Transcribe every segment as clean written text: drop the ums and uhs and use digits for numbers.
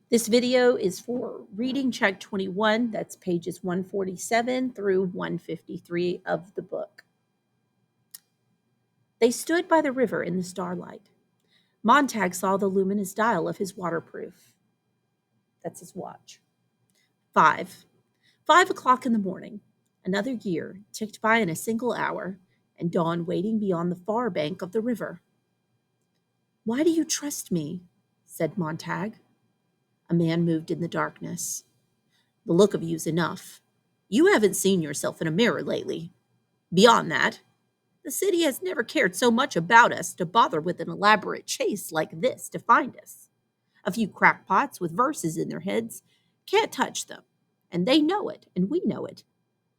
This video is for Reading Check 21. That's pages 147 through 153 of the book. They stood by the river in the starlight. Montag saw the luminous dial of his waterproof. That's his watch. 5 o'clock in the morning. Another year ticked by in a single hour, and dawn waiting beyond the far bank of the river. "Why do you trust me?" said Montag. A man moved in the darkness. "The look of you's enough. You haven't seen yourself in a mirror lately. Beyond that, the city has never cared so much about us to bother with an elaborate chase like this to find us. A few crackpots with verses in their heads can't touch them, and they know it, and we know it.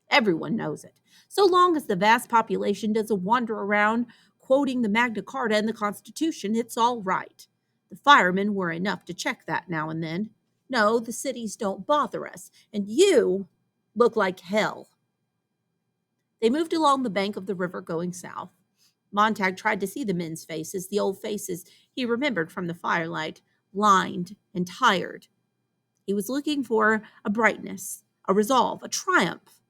Everyone knows it. So long as the vast population doesn't wander around quoting the Magna Carta and the Constitution, it's all right. The firemen were enough to check that now and then. No, the cities don't bother us, and you look like hell." They moved along the bank of the river going south. Montag tried to see the men's faces, the old faces he remembered from the firelight, lined and tired. He was looking for a brightness, a resolve, a triumph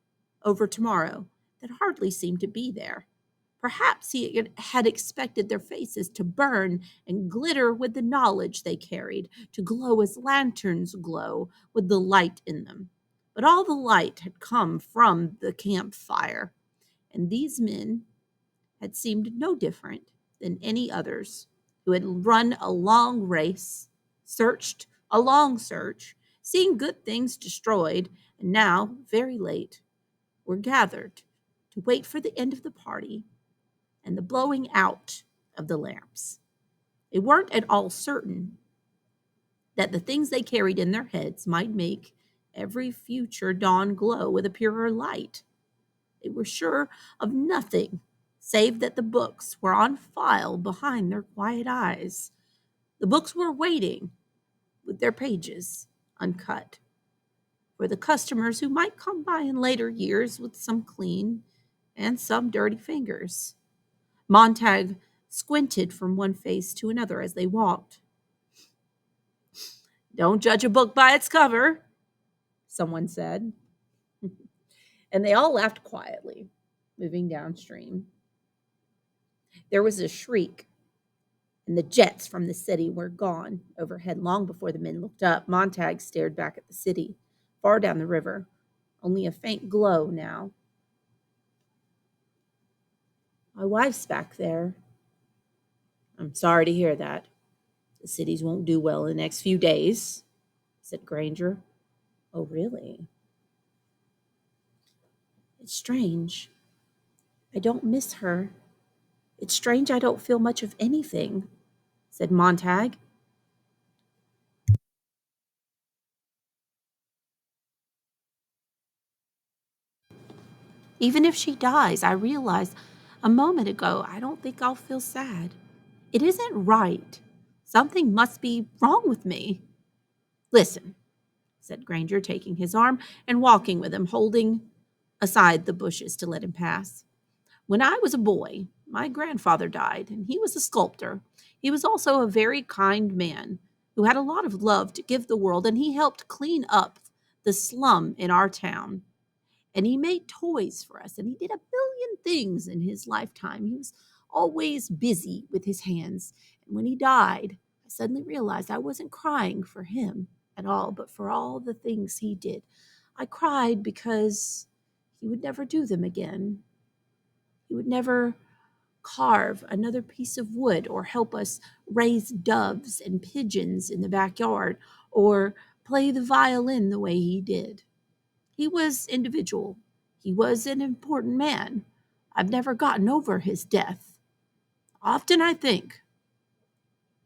over tomorrow that hardly seemed to be there. Perhaps he had expected their faces to burn and glitter with the knowledge they carried, to glow as lanterns glow with the light in them. But all the light had come from the campfire, and these men had seemed no different than any others who had run a long race, searched a long search, seen good things destroyed, and now, very late, were gathered to wait for the end of the party and the blowing out of the lamps. They weren't at all certain that the things they carried in their heads might make every future dawn glow with a purer light. They were sure of nothing save that the books were on file behind their quiet eyes. The books were waiting with their pages uncut for the customers who might come by in later years with some clean and some dirty fingers. Montag squinted from one face to another as they walked. "Don't judge a book by its cover," someone said. And they all laughed quietly, moving downstream. There was a shriek, and the jets from the city were gone overhead long before the men looked up. Montag stared back at the city, far down the river, only a faint glow now. "My wife's back there." "I'm sorry to hear that. The cities won't do well in the next few days," said Granger. "Oh, really?" "It's strange. I don't miss her. It's strange I don't feel much of anything," said Montag. "Even if she dies, I realized a moment ago I don't think I'll feel sad. It isn't right. Something must be wrong with me." "Listen," said Granger, taking his arm and walking with him, holding aside the bushes to let him pass. "When I was a boy, my grandfather died, and he was a sculptor. He was also a very kind man who had a lot of love to give the world, and he helped clean up the slum in our town. And he made toys for us, and he did a billion things in his lifetime. He was always busy with his hands. And when he died, I suddenly realized I wasn't crying for him at all, but for all the things he did. I cried because he would never do them again. He would never carve another piece of wood or help us raise doves and pigeons in the backyard or play the violin the way he did. He was individual. He was an important man. I've never gotten over his death. Often I think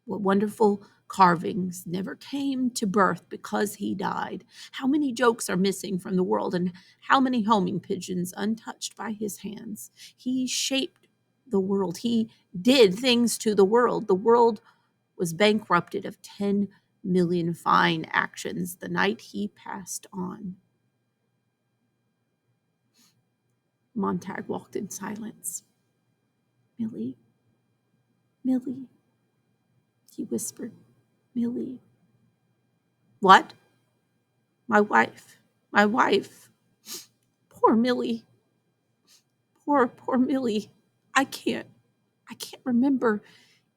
what wonderful carvings never came to birth because he died. How many jokes are missing from the world, and how many homing pigeons untouched by his hands. He shaped the world. He did things to the world. The world was bankrupted of 10 million fine actions the night he passed on." Montag walked in silence. "Millie, Millie," he whispered. "Millie." What? My wife. My wife. Poor Millie. Poor Millie. I can't I can't remember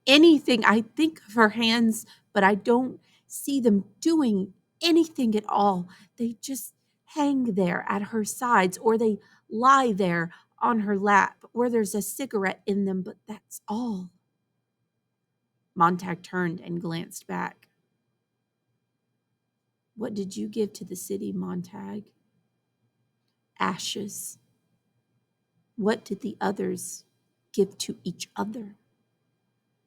anything. I think of her hands, but I don't see them doing anything at all. They just hang there at her sides, or they lie there on her lap, or there's a cigarette in them, but that's all. Montag turned and glanced back. What did you give to the city, Montag? Ashes. What did the others give to each other?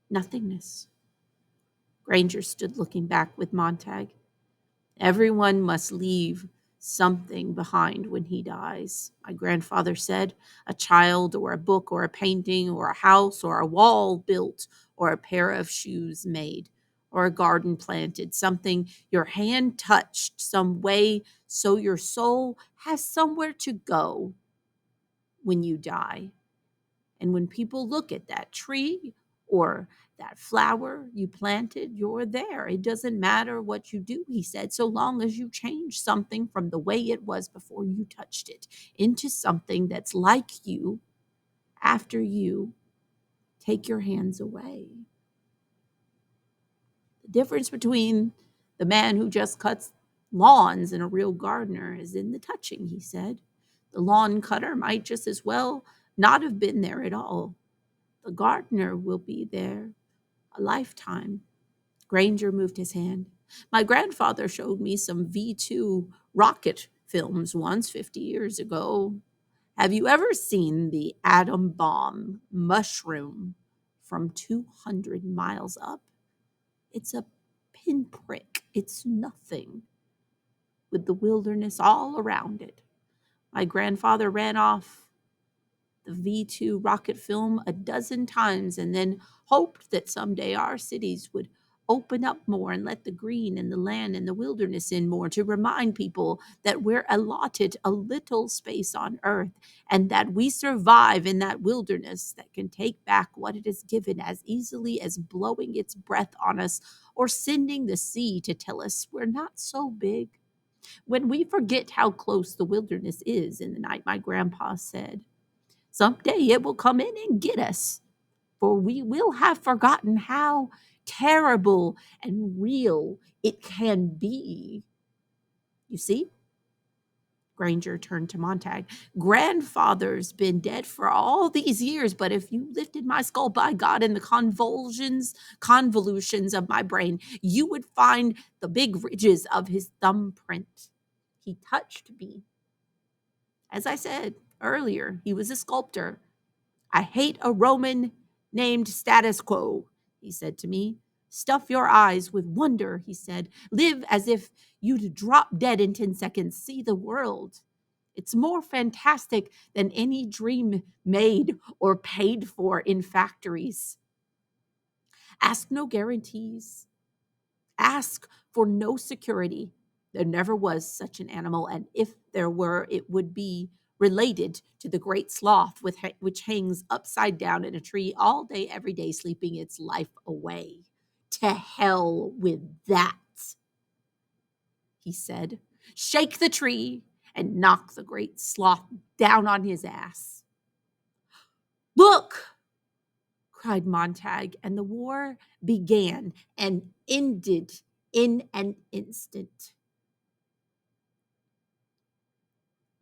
Nothingness. Granger stood looking back with Montag. Everyone must leave something behind when he dies, my grandfather said. A child, or a book, or a painting, or a house, or a wall built, or a pair of shoes made, or a garden planted, something your hand touched some way so your soul has somewhere to go when you die. And when people look at that tree or that flower you planted, you're there. It doesn't matter what you do, he said, so long as you change something from the way it was before you touched it into something that's like you after you take your hands away. The difference between the man who just cuts lawns and a real gardener is in the touching, he said. The lawn cutter might just as well not have been there at all. The gardener will be there a lifetime. Granger moved his hand. My grandfather showed me some V2 rocket films once, 50 years ago. Have you ever seen the atom bomb mushroom from 200 miles up? It's a pinprick. It's nothing with the wilderness all around it. My grandfather ran off the V2 rocket film a dozen times and then hoped that someday our cities would open up more and let the green and the land and the wilderness in more, to remind people that we're allotted a little space on earth and that we survive in that wilderness that can take back what it has given as easily as blowing its breath on us or sending the sea to tell us we're not so big. When we forget how close the wilderness is in the night, my grandpa said, someday it will come in and get us, for we will have forgotten how terrible and real it can be. You see? Granger turned to Montag. Grandfather's been dead for all these years, but if you lifted my skull, by God, in the convolutions of my brain, you would find the big ridges of his thumbprint. He touched me. As I said earlier, he was a sculptor. I hate a Roman named Status Quo, he said to me. Stuff your eyes with wonder, he said. Live as if you'd drop dead in 10 seconds. See the world. It's more fantastic than any dream made or paid for in factories. Ask no guarantees. Ask for no security. There never was such an animal, and if there were, it would be related to the great sloth which hangs upside down in a tree all day, every day, sleeping its life away. To hell with that, he said. Shake the tree and knock the great sloth down on his ass. Look, cried Montag, and the war began and ended in an instant.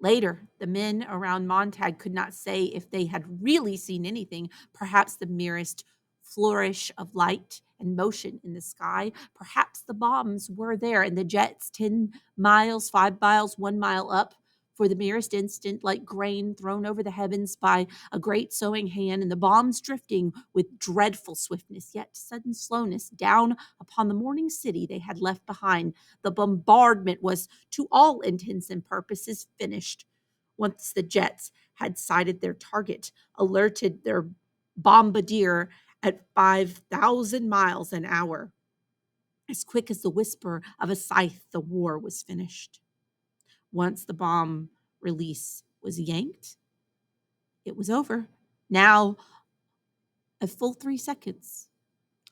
Later, the men around Montag could not say if they had really seen anything, perhaps the merest flourish of light and motion in the sky. Perhaps the bombs were there and the jets 10 miles, 5 miles, 1 mile up for the merest instant, like grain thrown over the heavens by a great sewing hand, and the bombs drifting with dreadful swiftness, yet sudden slowness, down upon the morning city they had left behind. The bombardment was, to all intents and purposes, finished. Once the jets had sighted their target, alerted their bombardier at 5,000 miles an hour. As quick as the whisper of a scythe, the war was finished. Once the bomb release was yanked, it was over. Now, a full 3 seconds.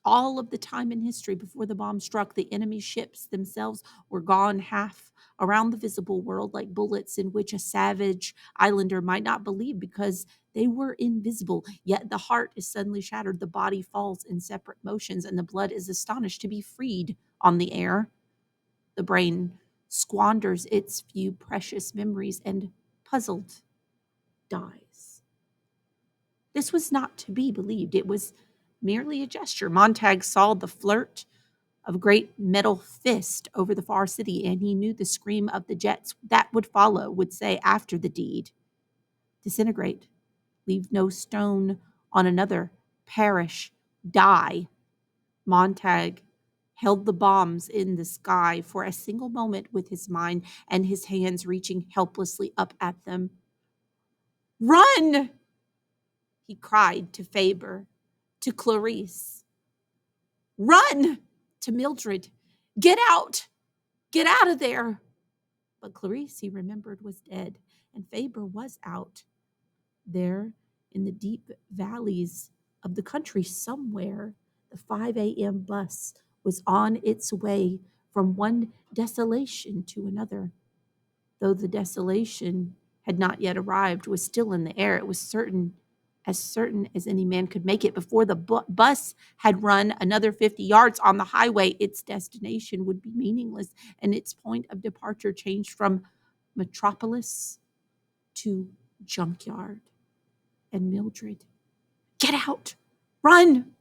All of the time in history before the bomb struck, the enemy ships themselves were gone half around the visible world like bullets in which a savage islander might not believe because they were invisible. Yet the heart is suddenly shattered, the body falls in separate motions, and the blood is astonished to be freed on the air. The brain squanders its few precious memories and, puzzled, dies. This was not to be believed. It was merely a gesture. Montag saw the flirt of a great metal fist over the far city, and he knew the scream of the jets that would follow would say after the deed, disintegrate, leave no stone on another, perish, die. Montag held the bombs in the sky for a single moment with his mind and his hands reaching helplessly up at them. Run! He cried to Faber, to Clarice. Run! To Mildred. Get out! Get out of there! But Clarice, he remembered, was dead, and Faber was out. There, in the deep valleys of the country somewhere, the 5 a.m. bus was on its way from one desolation to another. Though the desolation had not yet arrived, was still in the air. It was certain as any man could make it. Before the bus had run another 50 yards on the highway, its destination would be meaningless, and its point of departure changed from metropolis to junkyard. And Mildred, get out! Run!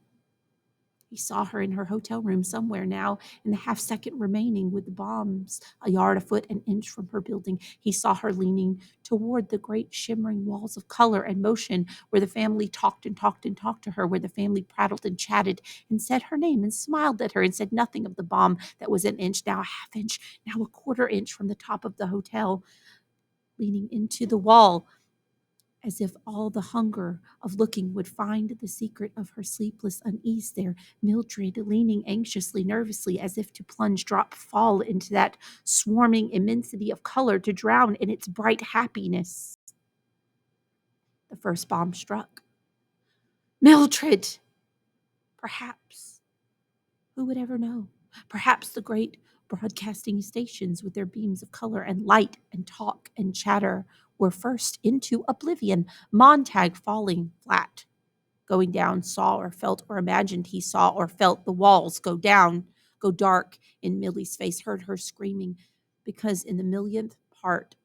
He saw her in her hotel room somewhere now, in the half second remaining, with the bombs a yard, a foot, an inch from her building. He saw her leaning toward the great shimmering walls of color and motion, where the family talked and talked and talked to her, where the family prattled and chatted and said her name and smiled at her and said nothing of the bomb that was an inch, now a half inch, now a quarter inch from the top of the hotel, leaning into the wall, as if all the hunger of looking would find the secret of her sleepless unease there. Mildred, leaning anxiously, nervously, as if to plunge, drop, fall into that swarming immensity of color, to drown in its bright happiness. The first bomb struck. Mildred! Perhaps, who would ever know? Perhaps the great broadcasting stations with their beams of color and light and talk and chatter were first into oblivion. Montag, falling flat, going down, saw or felt or imagined he saw or felt the walls go down, go dark in Millie's face, heard her screaming, because in the millionth part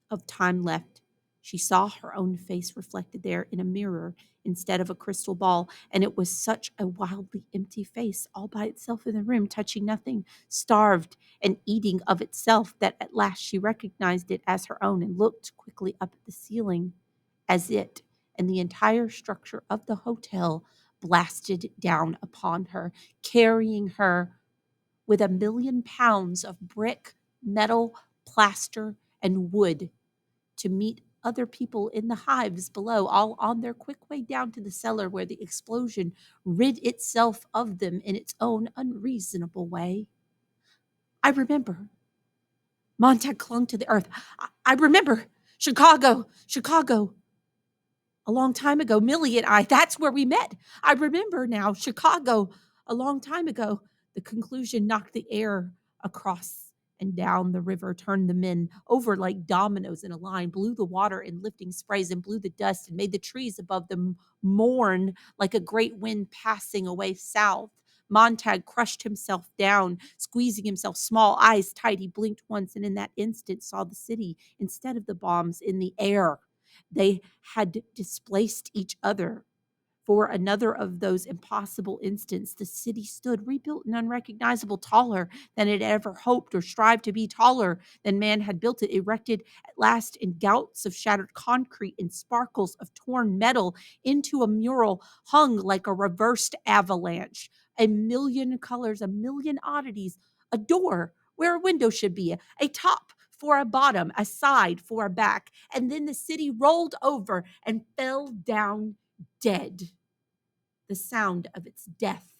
of time left, she saw her own face reflected there in a mirror instead of a crystal ball, and it was such a wildly empty face, all by itself in the room, touching nothing, starved and eating of itself, that at last she recognized it as her own and looked quickly up at the ceiling, as it and the entire structure of the hotel blasted down upon her, carrying her with 1,000,000 pounds of brick, metal, plaster, and wood to meet other people in the hives below, all on their quick way down to the cellar, where the explosion rid itself of them in its own unreasonable way. I remember. Montag clung to the earth. I remember. Chicago, Chicago. A long time ago, Millie and I, that's where we met. I remember now, Chicago, a long time ago. The conclusion knocked the air across and down the river, turned the men over like dominoes in a line, blew the water in lifting sprays, and blew the dust, and made the trees above them mourn like a great wind passing away south. Montag crushed himself down, squeezing himself, small eyes tight. He blinked once, and in that instant saw the city instead of the bombs in the air. They had displaced each other. For another of those impossible instants, the city stood rebuilt and unrecognizable, taller than it had ever hoped or strived to be, taller than man had built it, erected at last in gouts of shattered concrete and sparkles of torn metal into a mural hung like a reversed avalanche. 1,000,000 colors, 1,000,000 oddities, a door where a window should be, a top for a bottom, a side for a back, and then the city rolled over and fell down dead. The sound of its death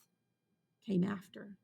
came after.